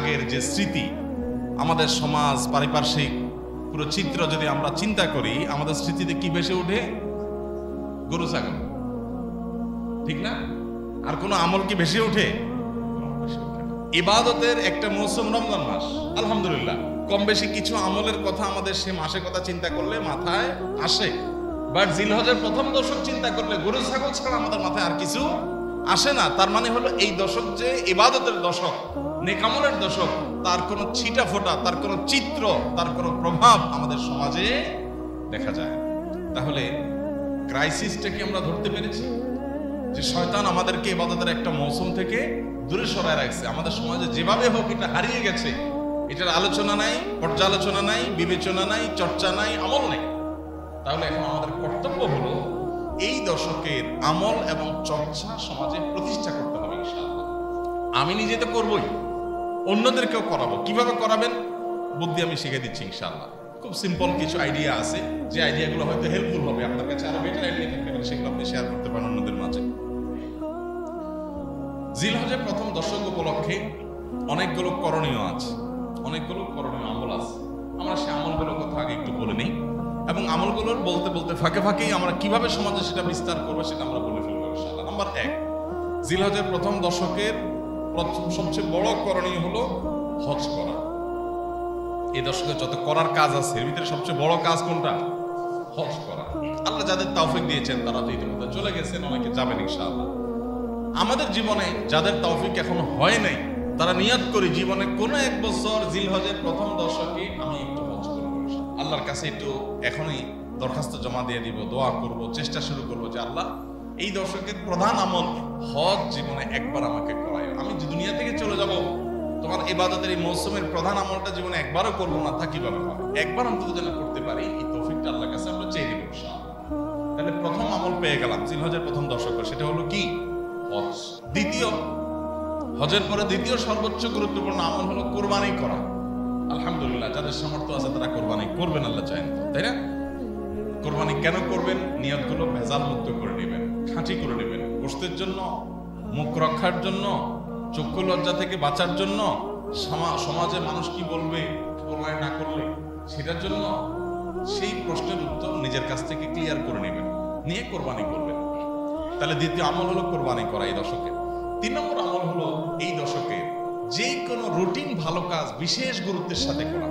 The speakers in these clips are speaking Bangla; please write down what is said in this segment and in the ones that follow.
আগের যে স্মৃতি, আমাদের সমাজ পারিপার্শ্বিক পুরো চিত্র যদি আমরা চিন্তা করি, আমাদের স্মৃতিতে কি ভেসে ওঠে? গরু ছাগল, ঠিক না? আর কোনো আমল কি ভেসে ওঠে? ইবাদতের একটা মৌসুম রমজান মাস, আলহামদুলিল্লাহ কম বেশি কিছু আমলের কথা আমাদের সে মাসের কথা চিন্তা করলে মাথায় আসে। বাট জিলহজের প্রথম দশক চিন্তা করলে গরু ছাগল ছাড়া আমাদের মাথায় আর কিছু আসে না। তার মানে হলো এই দশক যে ইবাদতের দশক, নেকামলের দশক, তার কোনো ছিটা ফোটা, তার কোনো চিত্র, তার কোনো প্রভাব আমাদের সমাজে দেখা যায়। তাহলে ক্রাইসিসটা কি আমরা ধরতে পেরেছি? যে শয়তান আমাদেরকে ইবাদতের একটা মৌসুম থেকে দূরে সরায় রাখছে। আমাদের সমাজে যেভাবে হোক এটা হারিয়ে গেছে, এটার আলোচনা নাই, পর্যালোচনা নাই, বিবেচনা নাই, চর্চা নাই, আমল নেই। তাহলে এখন আমাদের কর্তব্য হলো এই দশকের আমল এবং চর্চা সমাজে প্রতিষ্ঠা করতে হবে ইনশাআল্লাহ। আমি নিজে তো করবই, অন্যদেরকেও করাবো। কিভাবে করাবেন? বুদ্ধি আমি শিখে দিচ্ছি ইনশাআল্লাহ। খুব সিম্পল কিছু আইডিয়া আছে, যে আইডিয়াগুলো হয়তো হেল্পফুল হবে আপনার কাছে। আরো বেটার আইডিয়া থাকতে পারে, সেগুলো আপনি শেয়ার করতে পারেন অন্যদের মাঝে। জিলহজের প্রথম দশক উপলক্ষে অনেকগুলো করণীয় আছে, অনেকগুলো করণীয় আমল আছে। আমরা সে আমলগুলোর কথা আগে একটু বলে নিই, এবং আমলগুলোর বলতে বলতে ফাঁকে ফাঁকেই আমরা কিভাবে সমাজে সেটা বিস্তার করবো সেটা আমরা বলে ফেলবো ইনশাআল্লাহ। নাম্বার 1, জিলহজের প্রথম দশকের সবচেয়ে বড় করণীয় হলো হজ করা। এই দশকে যত করার কাজ আছে এর ভিতরে সবচেয়ে বড় কাজ কোনটা? হজ করা। আল্লাহ যাদের তৌফিক দিয়েছেন তারা তো ইতিমধ্যে চলে গেছেন, অনেকে যাবেন ইনশাআল্লাহ। আমাদের জীবনে যাদের তৌফিক এখনো হয় নাই, তারা নিয়ত করি জীবনে কোনো এক বছর জিলহজের প্রথম দশকে আমি একটু হজ করবো। আল্লাহর কাছে একটু এখনই দরখাস্ত জমা দিয়ে দিব, দোয়া করব, চেষ্টা শুরু করবো যে আল্লাহ এই দশকের প্রধান আমল হজ জীবনে একবার আমাকে করায়। আমি দুনিয়া থেকে চলে যাব, তোমার ইবাদতের এই মৌসুমের প্রধান আমলটা জীবনে একবারও করবো না, তা কিভাবে হবে? একবার অন্তত যেন করতে পারি, এই তৌফিকটা আল্লাহর কাছে আমরা চেয়ে দিব ইনশাআল্লাহ। তাহলে প্রথম আমল পেয়ে গেলাম জিলহজের প্রথম দশক, সেটা হলো কি? হজ। দ্বিতীয়, হজের পরে দ্বিতীয় সর্বোচ্চ গুরুত্বপূর্ণ আমল হলো কোরবানি করা। আলহামদুলিল্লাহ যাদের সামর্থ্য আছে তারা কোরবানি করবেন, আল্লাহ চান তো, তাই না? কোরবানি কেন করবেন? নিয়তগুলো ভেজাল মুক্ত করে নেবেন, খাঁটি করে নেবেন। গোশতের জন্য, মুখ রক্ষার জন্য, চক্ষু লজ্জা থেকে বাঁচার জন্য, সমাজে মানুষ কি বলবে কোরবানি না করলে সেটার জন্য, সেই প্রশ্নের উত্তর নিজের কাছ থেকে ক্লিয়ার করে নেবেন, নিয়ে কোরবানি করবেন। তাহলে দ্বিতীয় আমল হলো কোরবানি করা এই দশকে। 3 নম্বর আমল হলো এই দশকে যে কোনো রুটিন ভালো কাজ বিশেষ গুরুত্বের সাথে করা।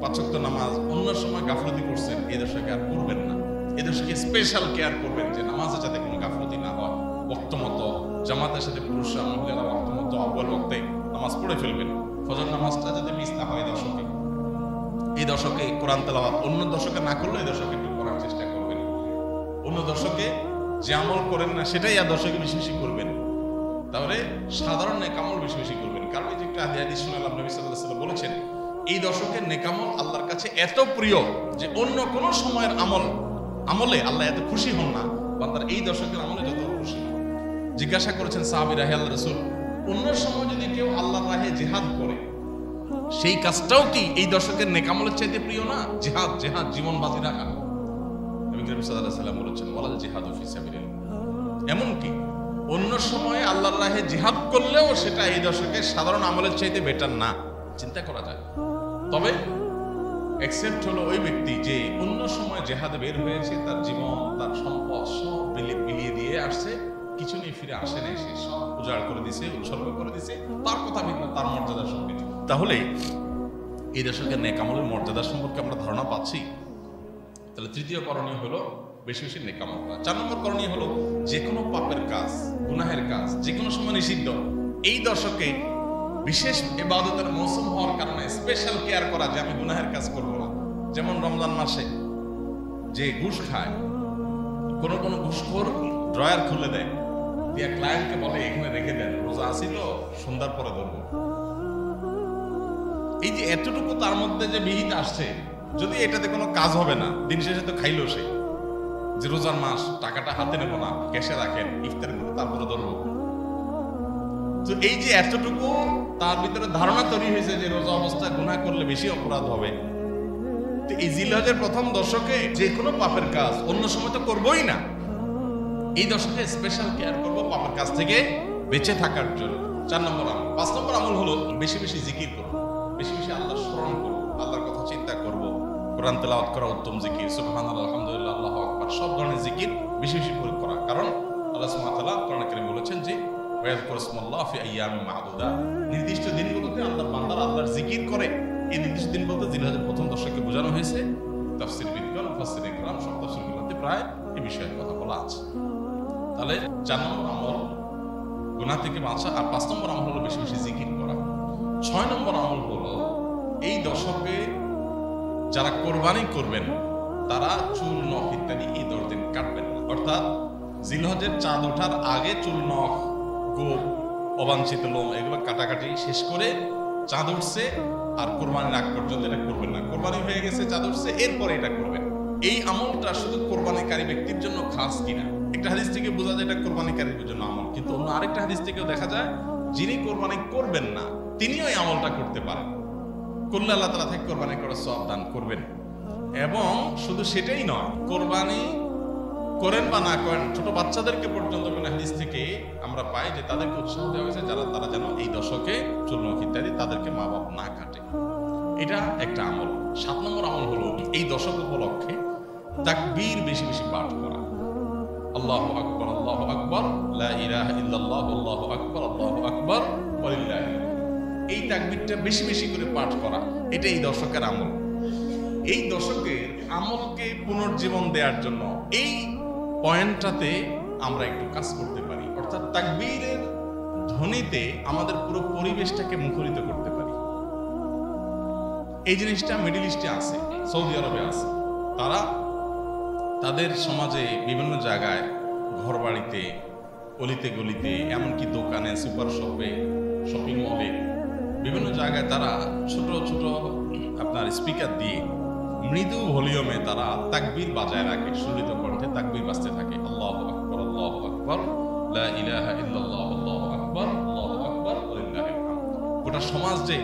5 ওয়াক্ত নামাজ অন্য সময় গাফলতি করছেন, এই দশকে আর করবেন না। এই দশকে স্পেশাল কেয়ার করবেন যে নামাজের যাতে কোনো গাফলতি না হয়, ওয়াক্ত মতো জামাতের সাথে পুরুষরা মহিলারা ওয়াক্ত মতো আউয়াল ওয়াক্তে নামাজ পড়ে ফেলবেন। ফজর নামাজটা যাতে মিস না হয় দশকে। এই দশকে কোরআন তেলাওয়াত অন্য দশকে না করলে এই দশকে একটু করার চেষ্টা করবেন। অন্য দশকে যে আমল করেন না সেটাই আর দশকে বেশি বেশি করবেন। তাহলে সাধারণ নেকামল বেশি বেশি করবেন। কারণ এই যে একটা হাদিস শুনলাম, নবী সাল্লাল্লাহু আলাইহি ওয়াসাল্লাম বলেছেন এই দশকের নেকামল আল্লাহর কাছে এত প্রিয় যে অন্য কোন সময়ের আমলে আল্লাহ এত খুশি হন না, বান্দার এই দশকের আমলে যত খুশি হন। জিজ্ঞাসা করেছেন সাহাবীরা, হে আল্লাহর রাসূল, অন্য সময় যদি কেউ আল্লাহর রাহে জিহাদ করে সেই কাজটাও কি এই দশকের নেকামলের চাইতে প্রিয় না? জিহাদ, জিহাদ জীবন বাজি রাখা। নবী করিম সাল্লাল্লাহু আলাইহি ওয়াসাল্লাম বলেছেন ওয়ালাল জিহাদু ফি সাবিলিল্লাহ। এমনকি অন্য সময়ে আল্লাহর রাহে জিহাদ করলেও সেটা এই দশকের সাধারণ আমলের চাইতে বেটার না, চিন্তা করা যায়। তবে এক্সেপ্ট হলো ওই ব্যক্তি যে অন্য সময় জিহাদে বের হয়েছে, তার জীবন তার সম্পদ সব বিলিয়ে দিয়ে আসছে, কিছু নিয়ে ফিরে আসে নাই, সে সব উজাড় করে দিছে, উৎসর্গ করে দিছে, তার কথা ভিন্ন, তার মর্যাদা সঙ্গে। তাহলে এই দশকের নেক আমলের মর্যাদা সম্পর্কে আমরা ধারণা পাচ্ছি। তাহলে তৃতীয় করণীয় হলো বেশি বেশি নেক আমল করা। 4 নম্বর করণীয় হলো যে কোনো পাপের কাজ, গুনাহের কাজ যে কোনো সময় নিষিদ্ধ, এই দশকে বিশেষ ইবাদতের মৌসুম হওয়ার কারণে স্পেশাল কেয়ার করা যে আমি গুনাহের কাজ করবো না। যেমন রমজান মাসে যে ঘুষ খায়, কোন কোন ঘুষখোর ড্রয়ার খুলে দেয়, দিয়ে ক্লায়েন্টকে বলে এখানে রেখে দেন, রোজা আসি তো সন্ধ্যার পরে ধরবো। এই যে এতটুকু তার মধ্যে যে বিহিত আসছে, যদি এটাতে কোনো কাজ হবে না, দিন শেষে তো খাইলো সে, যে রোজার মাস টাকাটা হাতে নেবো না, ক্যাশে রাখেন, ইফতার করে তারপরে ধরবো। তো এই যে এতটুকু তার ভিতরে ধারণা তৈরি হয়েছে যে রোজা অবস্থায় গুনাহ করলে বেশি অপরাধ হবে। তো এই জিলহজের প্রথম দশকে যে কোনো পাপের কাজ অন্য সময় তো করবোই না, এই দশকে স্পেশাল কেয়ার করবো পাপের কাজ থেকে বেঁচে থাকার জন্য। 4 নম্বর আমল। 5 নম্বর আমল হলো বেশি বেশি জিকির করো, বেশি বেশি আল্লাহর স্মরণ করো, আল্লাহর কথা চিন্তা করবো, কোরআন তেলাওয়াত করা উত্তম জিকির, সুবহানাল্লাহ, আলহামদুলিল্লাহ, আল্লাহু আকবার, সব ধরনের জিকির বেশি বেশি করে করা। কারণ আল্লাহ সুবহানাহু ওয়া তাআলা কোরআনে কারীমে বলেছেন যে ওয়াযকুরু ইসমাল্লাহ ফি আইয়ামিন মা'দুদাত, নির্দিষ্ট দিনগুলোতে আল্লাহর বান্দারা আল্লাহর জিকির করে। এই নির্দিষ্ট দিন বলতে জিলহজের প্রথম দশকে বোঝানো হয়েছে। তাফসীরবিদগণ, মুফাসসিরিন کرام সব তাফসীরগুলোতে প্রায় এই বিষয়ে কথা বলা আছে। তাহলে 4 নম্বর আমল গুনাহ থেকে বাঁচা, আর 5 নম্বর আমল হলো বেশি বেশি জিকির করা। 6 নম্বর আমল হলো এই দশকে যারা কোরবানি করবেন তারা চুল নখ ইত্যাদি এই 10 দিন কাটবেন না। অর্থাৎ জিলহজের চাঁদ ওঠার আগে চুল নখ, গোপ, অবাঞ্ছিত লোম এগুলো কাটাকাটি শেষ করে চাঁদ উঠছে আর কোরবানির আগ পর্যন্ত এটা করবেন না। কোরবানি হয়ে গেছে, চাঁদ উঠছে, এরপরে এটা করবেন। এই আমলটা শুধু কোরবানিকারী ব্যক্তির জন্য খাস কিনা, একটা হাদিস থেকে বোঝা যায় এটা কোরবানিকারীর জন্য আমল, কিন্তু অন্য আরেকটা হাদিস থেকেও দেখা যায় যিনি কোরবানি করবেন না তিনিও এই আমলটা করতে পারেন। করলে আল্লাহ তাআলা থেকে কোরবানি করার সওয়াব দান করবেন। এবং শুধু সেটাই নয়, কোরবানি করেন বা না করেন, ছোট বাচ্চাদেরকে পর্যন্ত হাদিস থেকে আমরা পাই যে তাদেরকে উৎসাহ দেওয়া হয়েছে তারা যেন এই দশকে চুল নখ ইত্যাদি তাদেরকে মা বাপ না কাটে। এটা একটা আমল। 7 নম্বর আমল হলো এই দশক উপলক্ষে তাকবীর বেশি বেশি পাঠ করা। আল্লাহু আকবার, আল্লাহু আকবার, লা ইলাহা ইল্লাল্লাহ, আল্লাহু আকবার, আল্লাহু আকবার, ওয়ালিল্লাহি। এই তাকবীরটা বেশি বেশি করে পাঠ করা, এটা এই দশকের আমল। এই দশকের আমলকে পুনর্জীবন দেওয়ার জন্য এই পয়েন্টটাতে আমরা একটু কাজ করতে পারি। অর্থাৎ তাকবীরের ধ্বনিতে আমাদের পুরো পরিবেশটাকে মুখরিত করতে পারি। এই জিনিসটা মিডল ইস্টে আছে, সৌদি আরবে আছে। তারা তাদের সমাজে বিভিন্ন জায়গায়, ঘর বাড়িতে, অলিতে গলিতে, এমনকি দোকানে, সুপার শপে, শপিং মলে, বিভিন্ন জায়গায় তারা ছোট ছোট আপনার স্পিকার দিয়ে মৃদু ভলিউমে তারা তাকবীর বাজায় রাখে, সুরিত কণ্ঠে তাকবীর বাজতে থাকে। আল্লাহু আকবার, আল্লাহু আকবার, লা ইলাহা ইল্লাল্লাহ, আল্লাহু আকবার, আল্লাহু আকবার, ওয়ালিল্লাহিল হামদ। গোটা সমাজ যে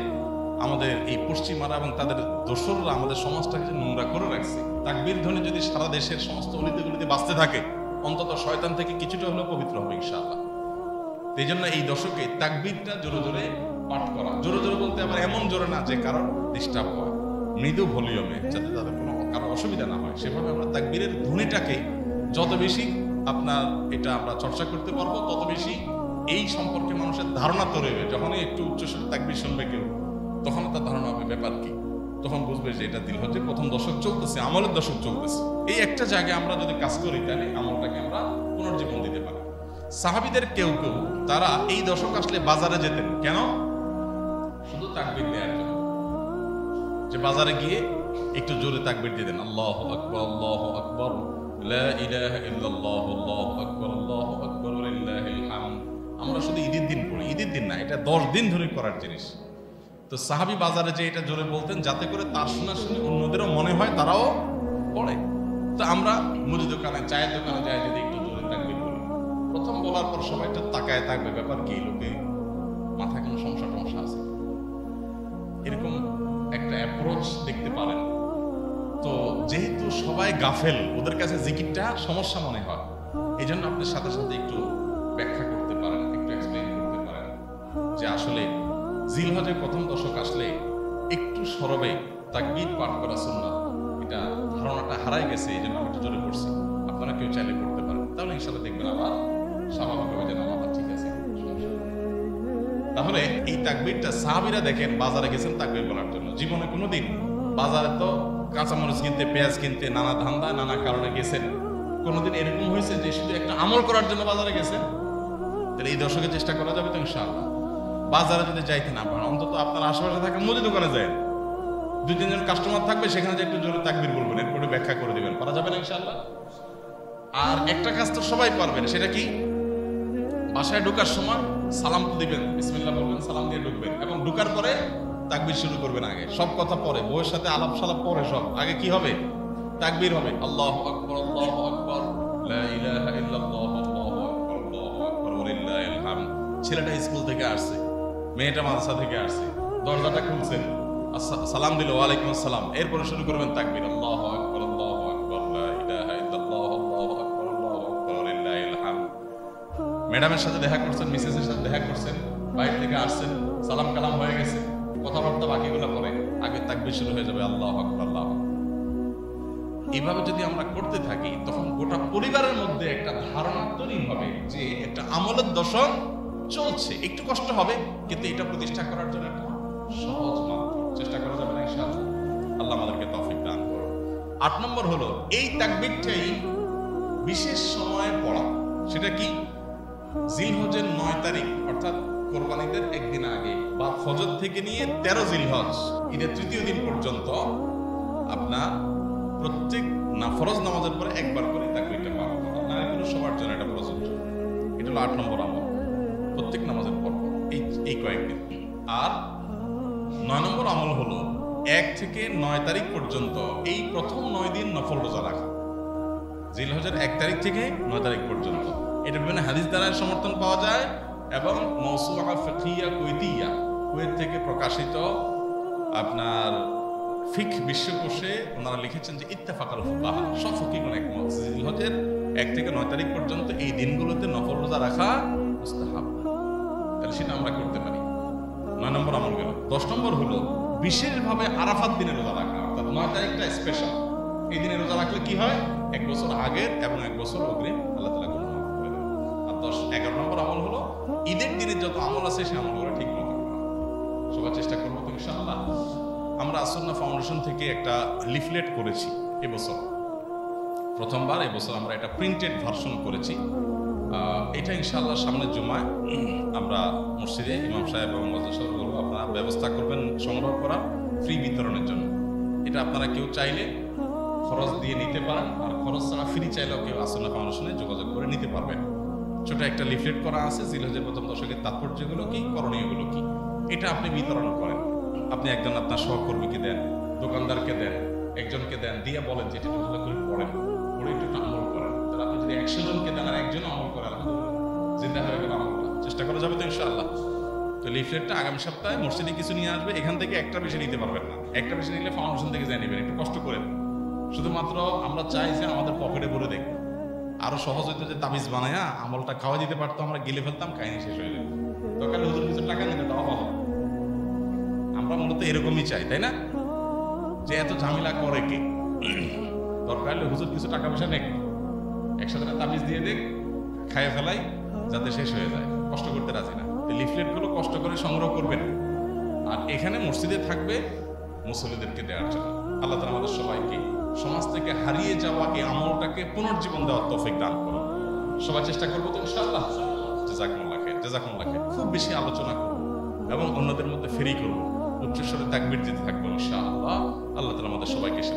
আমাদের এই পশ্চিমারা এবং তাদের দোসররা আমাদের সমাজটাকে নোংরা করে রাখছে, তাকবীর ধ্বনি যদি সারা দেশের সমস্ত অলিতে গলিতে বাজতে থাকে, অন্তত শয়তান থেকে কিছুটা হলেও পবিত্র হবে ইনশাআল্লাহ। এই জন্য এই দশকে তাকবীরটা জোরে জোরে পাঠ করা। জোরে জোরে বলতে আবার এমন জোরে না যে কারোর ডিস্টার্ব হয়, মৃদু ভলিউমে, যাতে তাদের কোনো কারো অসুবিধা না হয়। সেভাবে আমরা তাকবীরের ধ্বনিটাকে যত বেশি আপনার এটা আমরা চর্চা করতে পারবো, তত বেশি এই সম্পর্কে মানুষের ধারণা তৈরি হবে। যখনই একটু উচ্চস্বরে তাকবীর শুনবে কেউ, তখন তার ধারণা হবে ব্যাপার কি, তখন বুঝবে যে এটা জিলহজের প্রথম দশক চলতেছে, আমলের দশক চলতেছে। এই একটা জায়গায় আমরা যদি কাজ করি তাহলে আমলটাকে আমরা পুনর্জীবন দিতে পারি। সাহাবীদের কেউ কেউ তারা এই দশক আসলে বাজারে যেতেন, কেন? শুধু তাকবীর দেওয়ার জন্য, যে বাজারে গিয়ে একটু জোরে তাকবীর দিয়ে দেন, আল্লাহু আকবার, আল্লাহু আকবার, লা ইলাহা ইল্লাল্লাহ, আল্লাহু আকবার, আল্লাহু আকবার, ওয়ালিল্লাহিল হামদ। আমরা শুধু ঈদের দিন পড়ি, ঈদের দিন না, এটা 10 দিন ধরে করার জিনিস। তো সাহাবী বাজারে যে এটা জোরে বলতেন যাতে করে তার শোনা শুনে অন্যদেরও মনে হয় তারাও পড়ে। তো আমরা মুদি দোকানে, চায়ের দোকানে যাই, যদি একটু জোরে তাকবীর বলি, প্রথম বলার পর সবাই একটু তাকায় থাকবে, ব্যাপার কি, লোকে মাথায় কোনো সমস্যা টমস্যা আছে, এরকম একটা অ্যাপ্রোচ দেখতে পারেন। তো যেহেতু সবাই গাফেল, ওদের কাছে জিকিরটা সমস্যা মনে হয়, এই জন্য আপনার সাথে সাথে একটু ব্যাখ্যা করতে পারেন, একটু এক্সপ্লেইন করতে পারেন যে আসলে জিলহজের প্রথম দশক আসলে একটু সরবে তাকবীর পাঠ করা সুন্নাত, এটা ধারণাটা হারাই গেছে, এই জন্য আমি একটু জোরে পড়ছি। আপনারা কেউ চাইলে করতে পারেন, তাহলে ইনশাআল্লাহ দেখবেন আবার স্বাভাবিকভাবে যেন আমার ঠিক আছে। তাহলে এই তাকবীরটা সাহাবীরা দেখেন বাজারে গেছেন তাকবীর বলার জন্য। জীবনে কোনোদিন বাজারে তো কাঁচামরিচ কিনতে, পেঁয়াজ কিনতে, নানা ধান্দা, নানা কারণে গেছেন, কোনোদিন এরকম হয়েছে যে শুধু একটা আমল করার জন্য বাজারে গেছেন? তাহলে এই দশকে চেষ্টা করা যাবে তো ইনশাআল্লাহ। বাজারে যদি যাইতে না পারেন, অন্তত আপনার আশেপাশে থাকা মুদি দোকানে যায়, 2-3 জন কাস্টমার থাকবে, সেখানে যে একটু জোরে তাকবীর বলবেন, এরপরে ব্যাখ্যা করে দিবেন, পারা যাবে না ইনশাআল্লাহ? আর একটা কাজ তো সবাই পারবেন, সেটা কি? বাসায় ঢোকার সময় সালাম দিবেন, বিসমিল্লাহ বলবেন, সালাম দিয়ে ঢুকবেন, এবং ঢোকার পরে তাকবীর শুরু করবেন। আগে সব কথা পরে, বউয়ের সাথে আলাপ সালাপ পরে, সব আগে কি হবে? তাকবীর হবে। আল্লাহু আকবার, আল্লাহু আকবার, লা ইলাহা ইল্লাল্লাহ, আল্লাহু আকবার, আল্লাহু আকবার, ওয়ালিল্লাহিল হামদ। ছেলেটা স্কুল থেকে আসছে, মেয়েটা মাদ্রাসা থেকে আসছে, দরজাটা খুলছেন, সালাম দিল, ওয়ালাইকুম আসসালাম, এরপরে শুরু করবেন তাকবীর, আল্লাহু আকবার, আল্লাহু আকবার, লা ইলাহা ইল্লাল্লাহ, আল্লাহু আকবার, আল্লাহু আকবার, ওয়ালিল্লাহিল হামদ। ম্যাডামের সাথে দেখা করছেন, মিসেসের সাথে দেখা করছেন, বাইরে থেকে আসছেন, সালাম কালাম হয়ে গেছে, কথাবার্তা বাকিগুলো পরে, আগে তাকবীর শুরু হয়ে যাবে, আল্লাহু আকবার, আল্লাহু আকবার। এইভাবে যদি আমরা করতে থাকি তখন গোটা পরিবারের মধ্যে একটা ধারণা তৈরি হবে যে একটা আমলের দশক চলছে। একটু কষ্ট হবে, কিন্তু এটা প্রতিষ্ঠা করার জন্য একটা সহজ মাধ্যম। চেষ্টা করা যাবে না ইনশাআল্লাহ। আল্লাহ আমাদেরকে তৌফিক দান করুন। 8 নম্বর হলো এই তাকবীরটাই বিশেষ সময়ে পড়া। সেটা কি? জিলহজের 9 তারিখ অর্থাৎ কোরবানিদের একদিন আগে বা ফজর থেকে নিয়ে 13 জিলহজ ঈদের তৃতীয় দিন পর্যন্ত আপনার প্রত্যেক ফরজ নামাজের পরে একবার করে তাকবীরটা পাঠ করা। নারীগুলো সবার জন্য এটা প্রযোজ্য। এটা হলো 8 নম্বর আমল, প্রত্যেক নামাজের পর এই কয়েকদিন। আর 9 নম্বর আমল হলো 1 থেকে 9 তারিখ পর্যন্ত এই প্রথম 9 দিন নফল রোজা রাখা। জিলহজের 1 তারিখ থেকে 9 তারিখ পর্যন্ত। এটা বিভিন্ন হাদিস দ্বারা সমর্থন পাওয়া যায় এবং মাওসুআ ফিকহিয়া কুয়েতিয়া, কুয়েত থেকে প্রকাশিত আপনার ফিক বিশ্বকোষে ওনারা লিখেছেন যে ইত্তেফাকাল ফুকাহা, সব ফকিহগণ একমত জিলহজের 1 থেকে 9 তারিখ পর্যন্ত এই দিনগুলোতে নফল রোজা রাখা মুস্তাহাব। তাহলে সেটা আমরা করতে পারি। 9 নম্বর আমল গেল। 10 নম্বর হলো বিশেষভাবে আরাফাত দিনে রোজা রাখা, অর্থাৎ 9 তারিখটা স্পেশাল। এই দিনে রোজা রাখলে কি হয়? 1 বছর আগের এবং 1 বছর অগ্রিম আল্লাহ তাআলা গুনাহ মাফ করে দেন। আর 11 নম্বর আমল হলো ঈদের দিনে যত আমল আছে সেই আমলগুলো ঠিক মতো করা। সবাই চেষ্টা করবো তো ইনশাআল্লাহ। আমরা আসন্না ফাউন্ডেশন থেকে একটা লিফলেট করেছি এবছর, প্রথমবার এবছর আমরা এটা প্রিন্টেড ভার্সন করেছি। এটা ইনশাআল্লাহ সামনের জুমায় আমরা মসজিদে ইমাম সাহেব এবং মজলিসের বলবো আপনারা ব্যবস্থা করবেন সংগ্রহ করা ফ্রি বিতরণের জন্য। এটা আপনারা কেউ চাইলে খরচ দিয়ে নিতে পারেন, আর খরচ ছাড়া ফ্রি চাইলেও কেউ আসন্না ফাউন্ডেশনে যোগাযোগ করে নিতে পারবেন। ছোট একটা লিফলেট করা আছে জিলহজের প্রথম দশকের তাৎপর্যগুলো কি, করণীয়গুলো কি, এটা আপনি বিতরণ করেন। আপনি একজন আপনার সহকর্মীকে দেন, দোকানদারকে দেন, একজনকে দেন, দিয়ে বলেন যে এটা ভালো করে পড়েন, পড়ে একটু আমল করেন। তাহলে আপনি যদি 100 জনকে দেন আর একজন আমল করে, আলহামদুলিল্লাহ জিন্দা হয়ে গেল আমলটা। চেষ্টা করা যাবে তো ইনশাআল্লাহ। তো লিফলেটটা আগামী সপ্তাহে মসজিদে কিছু নিয়ে আসবে, এখান থেকে একটা বেশি নিতে পারবেন না। একটা বেশি নিলে ফাউন্ডেশন থেকে যায় নেবেন, একটু কষ্ট করেন। শুধুমাত্র আমরা চাই যে আমাদের পকেটে ভরে দেখ। আরো সহজ হইতো যে তাবিজ বানায়া আমলটা খাওয়া দিতে পারতো, আমরা গিলে ফেলতাম, কাহিনী শেষ হয়ে যেত। দরকার হুজুর কিছু টাকা নিতে দেওয়া ভালো। আমরা মূলত এরকমই চাই, তাই না? যে এত ঝামেলা করে কে? দরকার হলে হুজুর কিছু টাকা পয়সা নেক, একসাথে তাবিজ দিয়ে দেখ, খাইয়ে ফেলাই, যাতে শেষ হয়ে যায়। কষ্ট করতে রাজি না। লিফলেট গুলো কষ্ট করে সংগ্রহ করবেন, আর এখানে মসজিদে থাকবে মুসল্লিদেরকে দেওয়ার জন্য। আল্লাহ তাআলা আমাদের সবাইকে সমাজ থেকে হারিয়ে যাওয়া এই আমলটাকে পুনর্জীবন দেওয়ার তৌফিক দান করুন। সবাই চেষ্টা করবো তো ইনশাআল্লাহ। জাযাকুমুল্লাহ খাইর, জাযাকুমুল্লাহ খাইর। খুব বেশি আলোচনা করব এবং অন্যদের মধ্যে ফেরি করব, উচ্চস্বরে তাকবীর দিতে থাকবো ইনশাআল্লাহ। আল্লাহ তাআলা আমাদের সবাইকে সে